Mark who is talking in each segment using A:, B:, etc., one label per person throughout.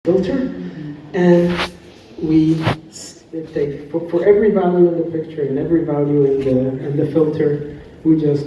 A: filter, and we take for every value in the picture and every value in the filter, we just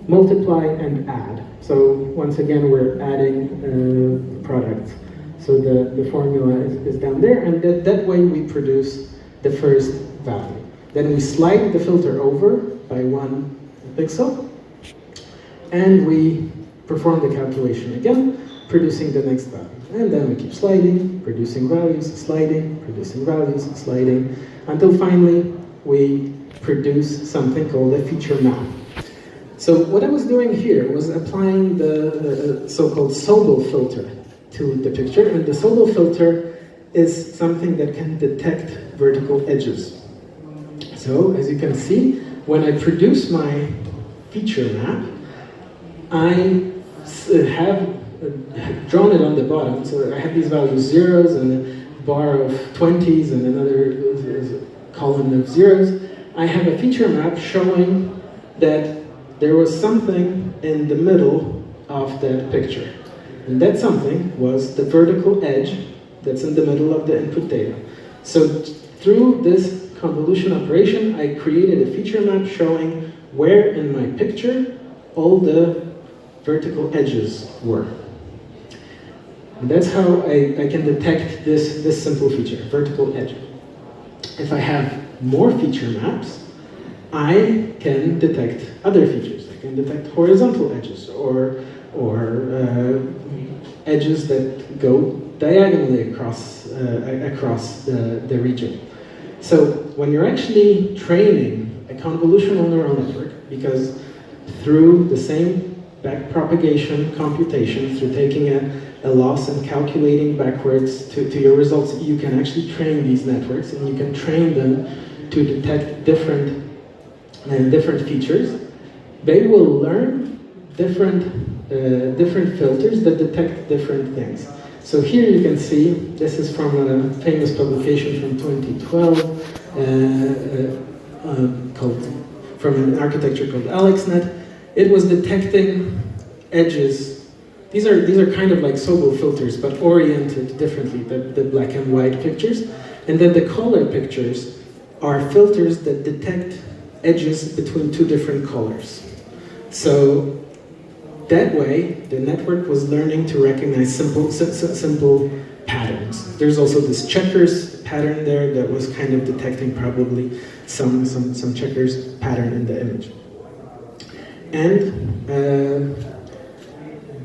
A: multiply and add. So once again, we're adding products. So the formula is down there, and that way we produce the first value. Then we slide the filter over by 1 pixel, and we perform the calculation again, producing the next value. And then we keep sliding, producing values, sliding, producing values, sliding, until finally we produce something called a feature map. So what I was doing here was applying the so-called Sobel filter to the picture, and the Sobel filter is something that can detect vertical edges. So as you can see, when I produce my feature map, I have drawn it on the bottom, so I have these values zeros and a bar of 20s and another column of zeros. I have a feature map showing that there was something in the middle of that picture. And that something was the vertical edge that's in the middle of the input data. So through this convolution operation, I created a feature map showing where in my picture all the vertical edges were. And that's how I can detect this simple feature, vertical edge. If I have more feature maps, I can detect other features. I can detect horizontal edges or edges that go diagonally across the region. So when you're actually training a convolutional neural network, because through the same backpropagation computation, through taking a loss and calculating backwards to your results, you can actually train these networks, and you can train them to detect different features. They will learn different filters that detect different things. So here you can see, this is from a famous publication from 2012 from an architecture called AlexNet. It was detecting edges. These are kind of like Sobel filters, but oriented differently, the black and white pictures. And then the color pictures are filters that detect edges between two different colors. So that way, the network was learning to recognize simple patterns. There's also this checkers pattern there that was kind of detecting probably some checkers pattern in the image. And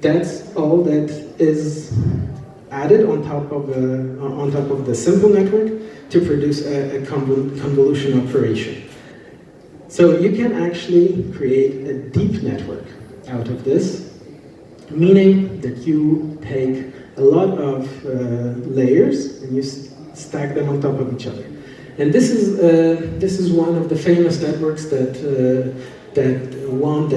A: that's all that is added on top of the simple network to produce a convolution operation. So you can actually create a deep network out of this, meaning that you take a lot of layers and you stack them on top of each other. And this is one of the famous networks that won the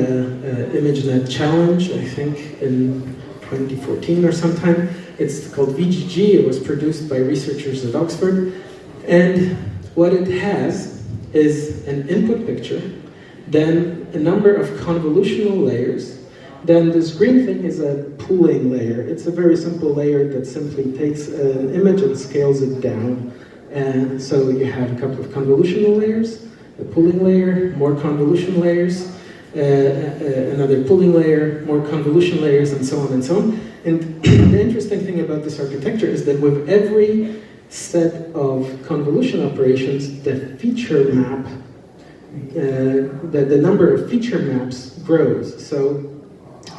A: ImageNet challenge, I think in 2014 or sometime. It's called VGG. It was produced by researchers at Oxford. And what it has is an input picture, then a number of convolutional layers, then this green thing is a pooling layer. It's a very simple layer that simply takes an image and scales it down. And so you have a couple of convolutional layers, a pooling layer, more convolution layers, another pooling layer, more convolution layers, and so on and so on. And the interesting thing about this architecture is that with every set of convolution operations, the feature map, the number of feature maps grows. So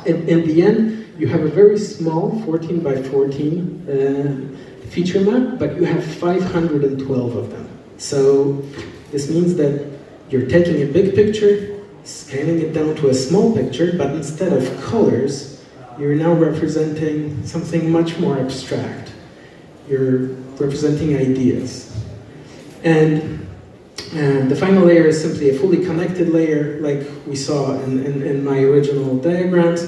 A: in the end, you have a very small 14 by 14 feature map, but you have 512 of them. So this means that you're taking a big picture, scaling it down to a small picture, but instead of colors, you're now representing something much more abstract. You're representing ideas. And the final layer is simply a fully connected layer, like we saw in my original diagrams,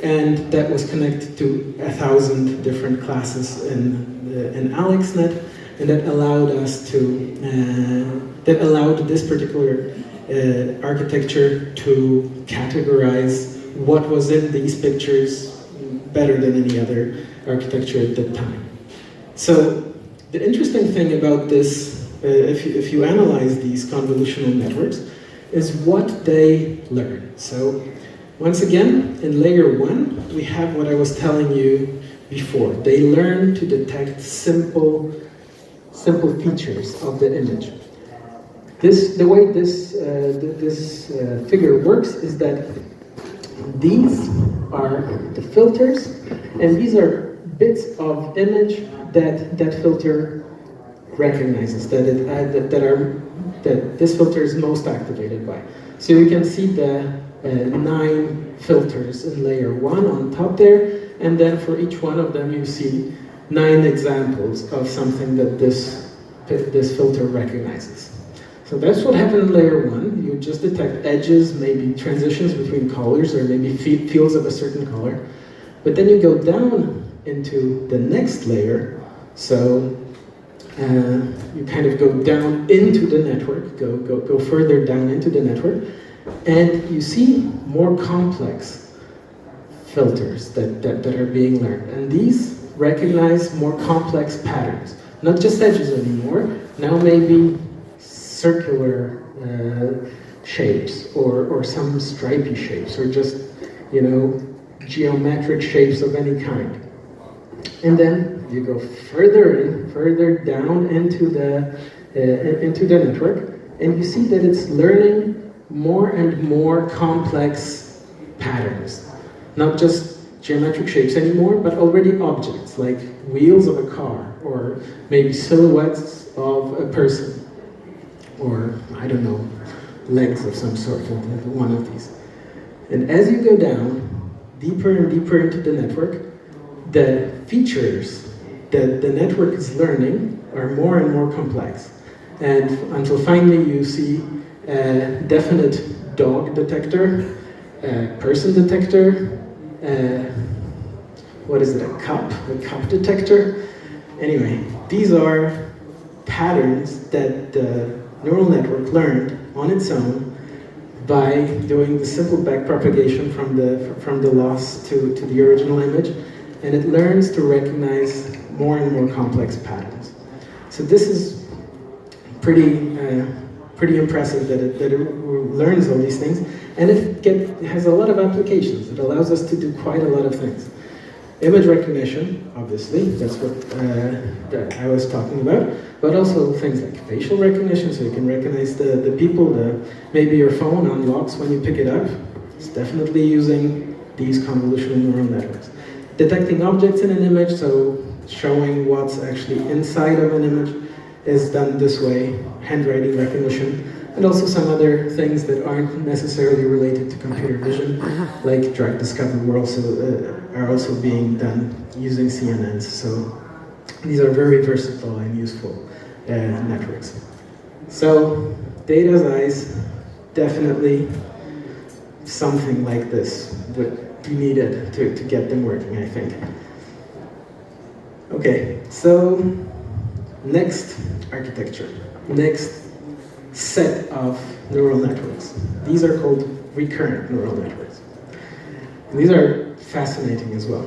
A: and that was connected to 1,000 different classes in AlexNet, and that allowed us to, that allowed this particular architecture to categorize what was in these pictures better than any other architecture at that time. So the interesting thing about this, if you analyze these convolutional networks, is what they learn. So once again, in layer 1, we have what I was telling you before. They learn to detect simple features of the image. The way this figure works is that these are the filters, and these are bits of image that filter recognizes, that this filter is most activated by. So you can see the 9 filters in layer 1 on top there, and then for each one of them you see 9 examples of something that this filter recognizes. So that's what happened in layer 1. You just detect edges, maybe transitions between colors, or maybe fields of a certain color. But then you go down into the next layer, so you kind of go down into the network, go further down into the network, and you see more complex filters that are being learned. And these recognize more complex patterns. Not just edges anymore, now maybe circular shapes, or some stripy shapes, or just, geometric shapes of any kind. And then you go further down into the network, and you see that it's learning more and more complex patterns. Not just geometric shapes anymore, but already objects, like wheels of a car, or maybe silhouettes of a person, or, I don't know, legs of some sort, of one of these. And as you go down, deeper and deeper into the network, the features that the network is learning are more and more complex. And until finally you see a definite dog detector, a person detector, a cup detector. Anyway, these are patterns that the neural network learned on its own by doing the simple backpropagation from the loss to the original image, and it learns to recognize more and more complex patterns. So this is pretty impressive that it learns all these things, and it has a lot of applications. It allows us to do quite a lot of things. Image recognition, obviously, that's what that I was talking about, but also things like facial recognition, so you can recognize the people, maybe your phone unlocks when you pick it up. It's definitely using these convolutional neural networks. Detecting objects in an image, so showing what's actually inside of an image, is done this way. Handwriting recognition, and also some other things that aren't necessarily related to computer vision, like drug discovery, are also being done using CNNs. So these are very versatile and useful networks. So data's eyes, definitely something like this would be needed to get them working, I think. Okay, so next architecture, next set of neural networks. These are called recurrent neural networks. And these are fascinating as well.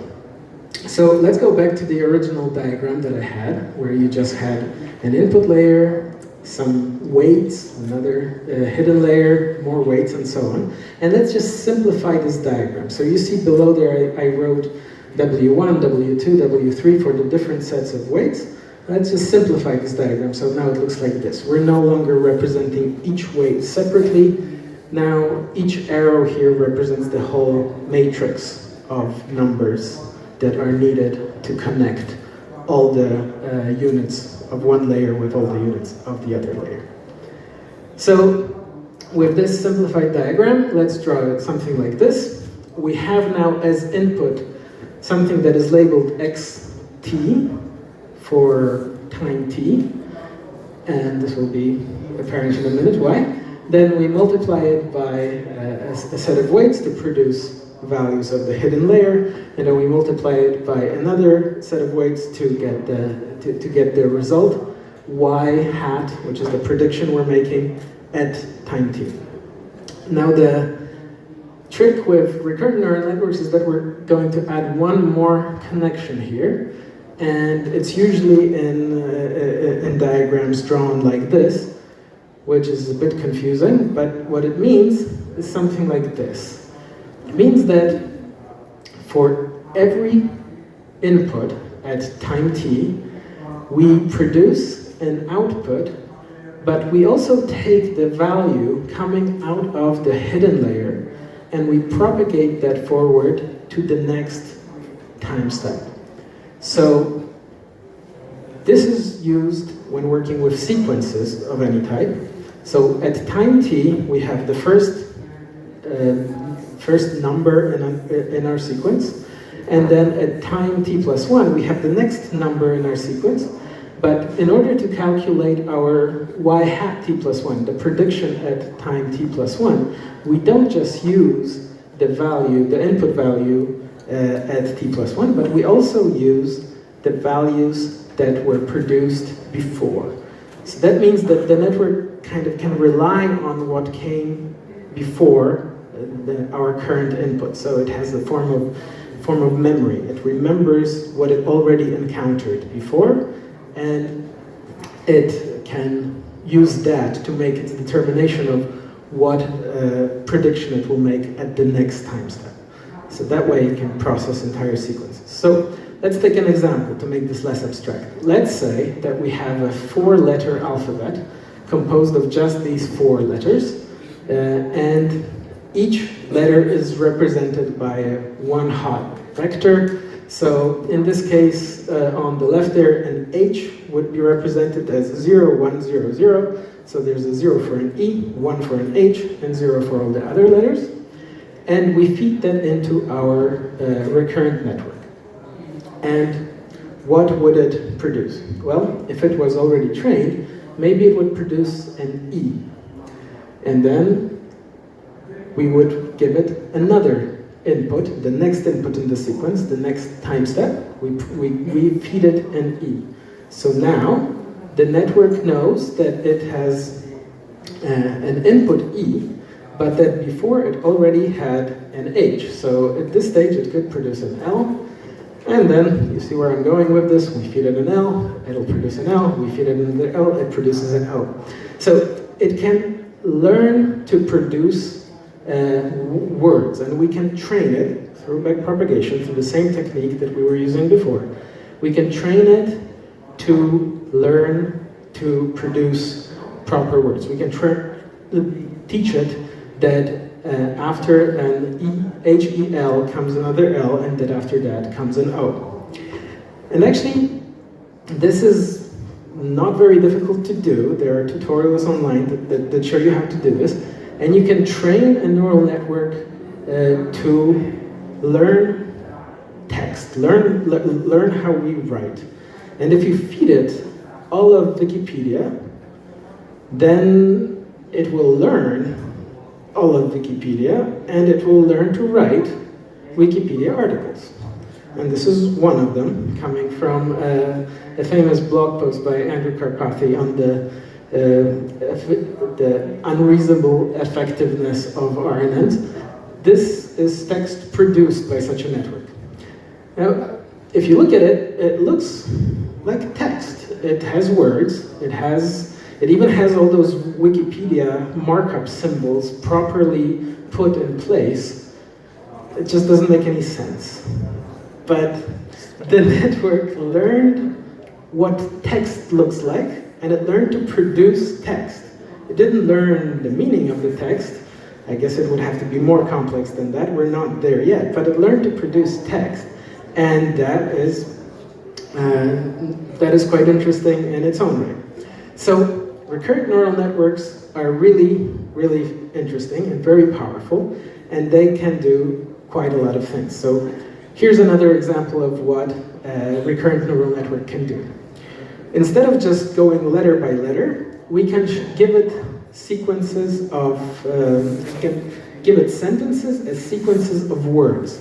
A: So let's go back to the original diagram that I had, where you just had an input layer, some weights, another hidden layer, more weights, and so on. And let's just simplify this diagram. So you see below there I wrote W1, W2, W3 for the different sets of weights. Let's just simplify this diagram, so now it looks like this. We're no longer representing each weight separately. Now each arrow here represents the whole matrix of numbers that are needed to connect all the units of one layer with all the units of the other layer. So with this simplified diagram, let's draw something like this. We have now as input something that is labeled xt for time t, and this will be apparent in a minute why. Then we multiply it by a set of weights to produce values of the hidden layer, and then we multiply it by another set of weights to get the result y hat, which is the prediction we're making at time t. Now the trick with recurrent neural networks is that we're going to add one more connection here, and it's usually in diagrams drawn like this, which is a bit confusing, but what it means is something like this. It means that for every input at time t, we produce an output, but we also take the value coming out of the hidden layer and we propagate that forward to the next time step. So this is used when working with sequences of any type. So at time t, we have the first number in our sequence, and then at time t plus 1, we have the next number in our sequence. But in order to calculate our y hat t plus 1, the prediction at time t plus 1, we don't just use the value, the input value at t plus 1, but we also use the values that were produced before. So that means that the network kind of can rely on what came before our current input. So it has a form of memory. It remembers what it already encountered before, and it can use that to make its determination of what prediction it will make at the next time step. So that way it can process entire sequences. So let's take an example to make this less abstract. Let's say that we have a 4-letter alphabet composed of just these 4 letters, and each letter is represented by a 1-hot vector. So in this case, on the left there, an H would be represented as 0, 1, 0, 0. So there's a 0 for an E, 1 for an H, and 0 for all the other letters. And we feed that into our recurrent network. And what would it produce? Well, if it was already trained, maybe it would produce an E. And then we would give it another input, the next input in the sequence, the next time step, we feed it an E. So now the network knows that it has an input E, but that before it already had an H. So at this stage it could produce an L, and then you see where I'm going with this. We feed it an L, it'll produce an L, we feed it another L, it produces an O. So it can learn to produce words, and we can train it through backpropagation through the same technique that we were using before. We can train it to learn to produce proper words. We can teach it that after an H-E-L comes another L, and that after that comes an O. And actually, this is not very difficult to do. There are tutorials online that show you how to do this. And you can train a neural network to learn text, learn how we write. And if you feed it all of Wikipedia, then it will learn all of Wikipedia, and it will learn to write Wikipedia articles. And this is one of them, coming from a famous blog post by Andrew Karpathy on the unreasonable effectiveness of RNNs. This is text produced by such a network. Now, if you look at it, it looks like text. It has words, it even has all those Wikipedia markup symbols properly put in place. It just doesn't make any sense. But the network learned what text looks like, and it learned to produce text. It didn't learn the meaning of the text. I guess it would have to be more complex than that. We're not there yet. But it learned to produce text. And that is quite interesting in its own right. So recurrent neural networks are really, really interesting and very powerful. And they can do quite a lot of things. So here's another example of what a recurrent neural network can do. Instead of just going letter by letter, we can give it sequences of, we can give it sentences as sequences of words.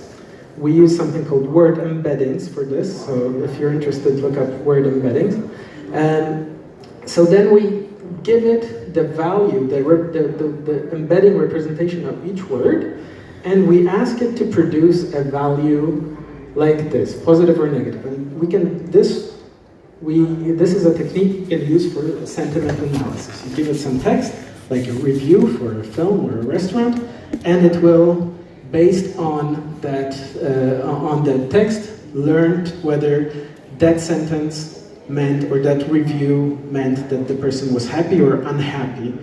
A: We use something called word embeddings for this, so if you're interested, look up word embeddings. So then we give it the value, the embedding representation of each word, and we ask it to produce a value like this, positive or negative. And we can, this is a technique you can use for sentiment analysis. You give it some text, like a review for a film or a restaurant, and it will, based on that text, learn whether that sentence meant, or that review meant, that the person was happy or unhappy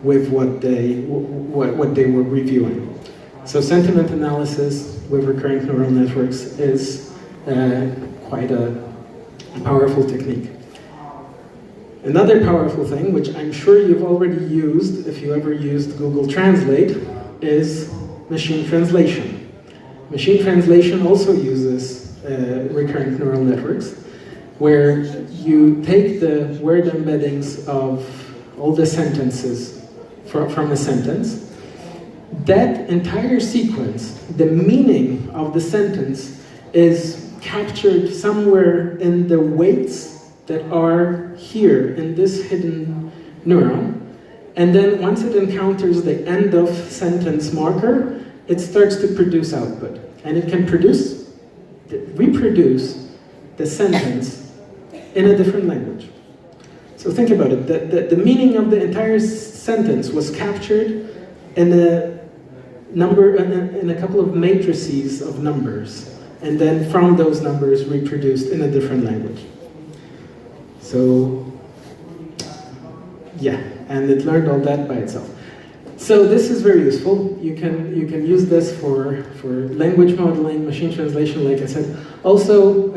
A: with what they were reviewing. So sentiment analysis with recurrent neural networks is quite a powerful technique. Another powerful thing, which I'm sure you've already used if you ever used Google Translate, is machine translation. Machine translation also uses recurrent neural networks, where you take the word embeddings of all the sentences from a sentence. That entire sequence, the meaning of the sentence, is captured somewhere in the weights that are here in this hidden neuron. And then once it encounters the end of sentence marker, it starts to produce output. And it can reproduce the sentence in a different language. So think about it. The meaning of the entire sentence was captured in a couple of matrices of numbers, and then from those numbers reproduced in a different language. So, yeah, and it learned all that by itself. So this is very useful. You can use this for language modeling, machine translation, like I said. Also,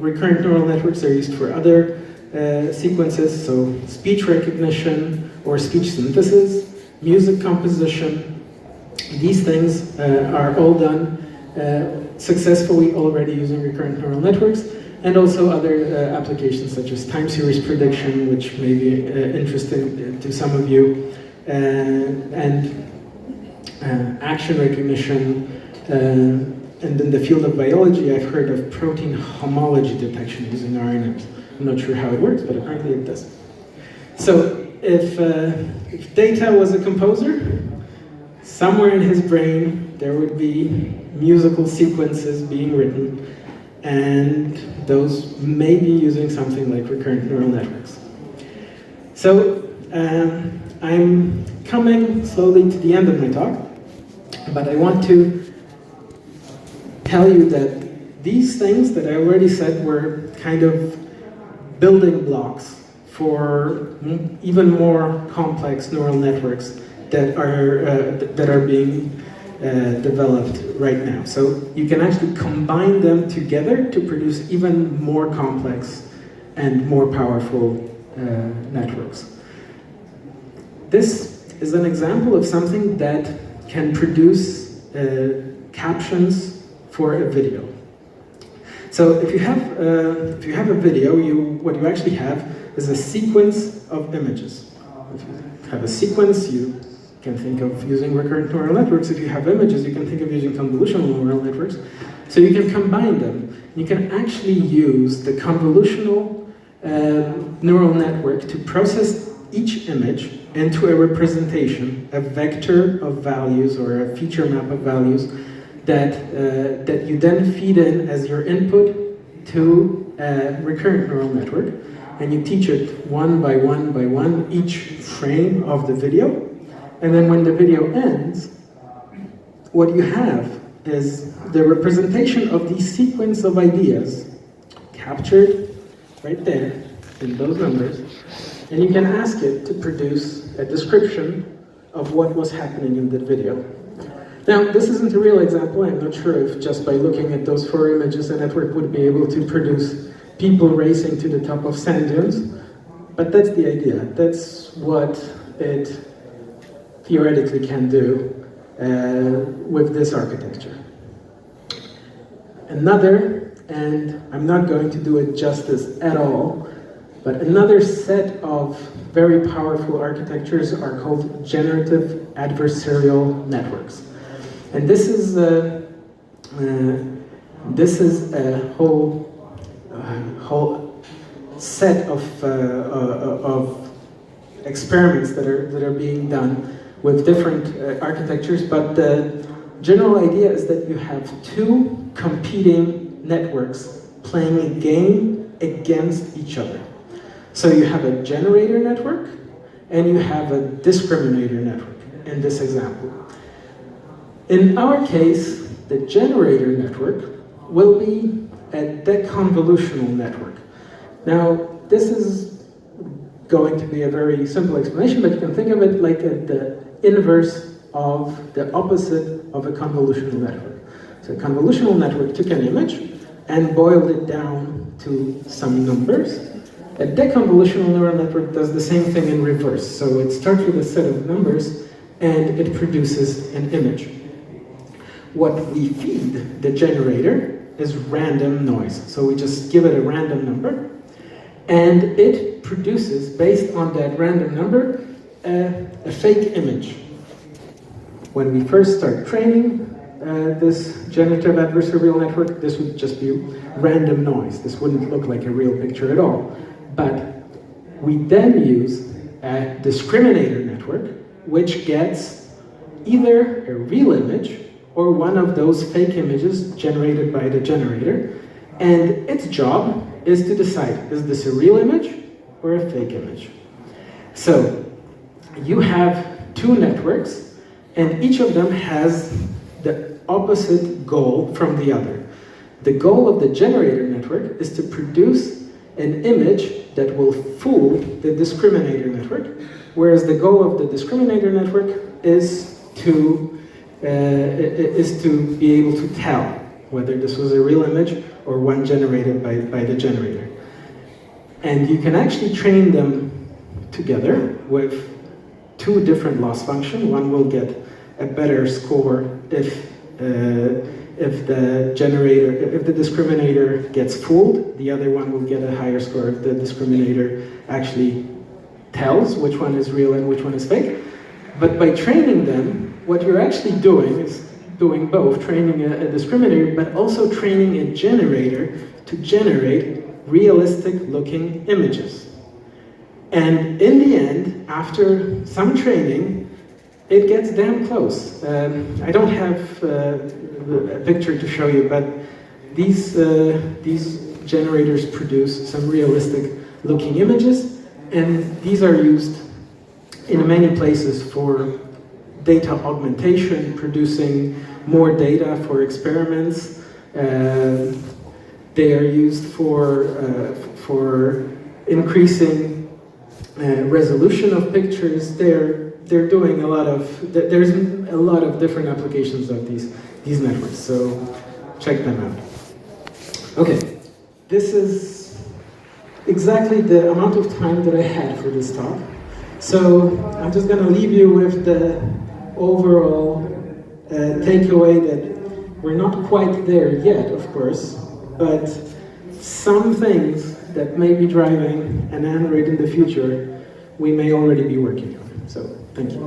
A: recurrent neural networks are used for other sequences, so speech recognition or speech synthesis, music composition. These things are all done successfully already using recurrent neural networks, and also other applications such as time series prediction, which may be interesting to some of you, and action recognition. And in the field of biology, I've heard of protein homology detection using RNNs. I'm not sure how it works, but apparently it does. So if Data was a composer, somewhere in his brain there would be musical sequences being written, and those may be using something like recurrent neural networks. So I'm coming slowly to the end of my talk, but I want to tell you that these things that I already said were kind of building blocks for even more complex neural networks that are being developed right now. So you can actually combine them together to produce even more complex and more powerful networks. This is an example of something that can produce captions for a video. So if you have a video, what you actually have is a sequence of images. If you have a sequence, you can think of using recurrent neural networks. If you have images, you can think of using convolutional neural networks. So you can combine them. You can actually use the convolutional neural network to process each image into a representation, a vector of values or a feature map of values that you then feed in as your input to a recurrent neural network, and you teach it one by one each frame of the video, and then when the video ends, what you have is the representation of the sequence of ideas captured right there in those numbers, and you can ask it to produce a description of what was happening in the video. Now, this isn't a real example. I'm not sure if just by looking at those 4 images a network would be able to produce people racing to the top of sand dunes, but that's the idea. That's what it theoretically can do with this architecture. Another, and I'm not going to do it justice at all, but another set of very powerful architectures are called generative adversarial networks. And this is a whole set of experiments that are being done with different architectures. But the general idea is that you have 2 competing networks playing a game against each other. So you have a generator network and you have a discriminator network in this example. In our case, the generator network will be a deconvolutional network. Now, this is going to be a very simple explanation, but you can think of it like the inverse of the opposite of a convolutional network. So a convolutional network took an image and boiled it down to some numbers. A deconvolutional neural network does the same thing in reverse. So it starts with a set of numbers and it produces an image. What we feed the generator is random noise. So we just give it a random number and it produces, based on that random number, a fake image. When we first start training this generative adversarial network, this would just be random noise. This wouldn't look like a real picture at all. But we then use a discriminator network, which gets either a real image or one of those fake images generated by the generator. And its job is to decide, is this a real image or a fake image? So you have two networks, and each of them has the opposite goal from the other. The goal of the generator network is to produce an image that will fool the discriminator network, whereas the goal of the discriminator network is to be able to tell whether this was a real image or one generated by the generator. And you can actually train them together with two different loss functions. One will get a better score if the discriminator gets fooled. The other one will get a higher score if the discriminator actually tells which one is real and which one is fake. But by training them, what you're actually doing is doing both, training a discriminator, but also training a generator to generate realistic looking images. And in the end, after some training, it gets damn close. I don't have a picture to show you, but these generators produce some realistic looking images, and these are used in many places for data augmentation, producing more data for experiments. They are used for increasing resolution of pictures. They're doing a lot of, there's a lot of different applications of these networks, so check them out. Okay, this is exactly the amount of time that I had for this talk. So I'm just going to leave you with the overall takeaway that we're not quite there yet, of course, but some things that may be driving an Android in the future, we may already be working on. So, thank you.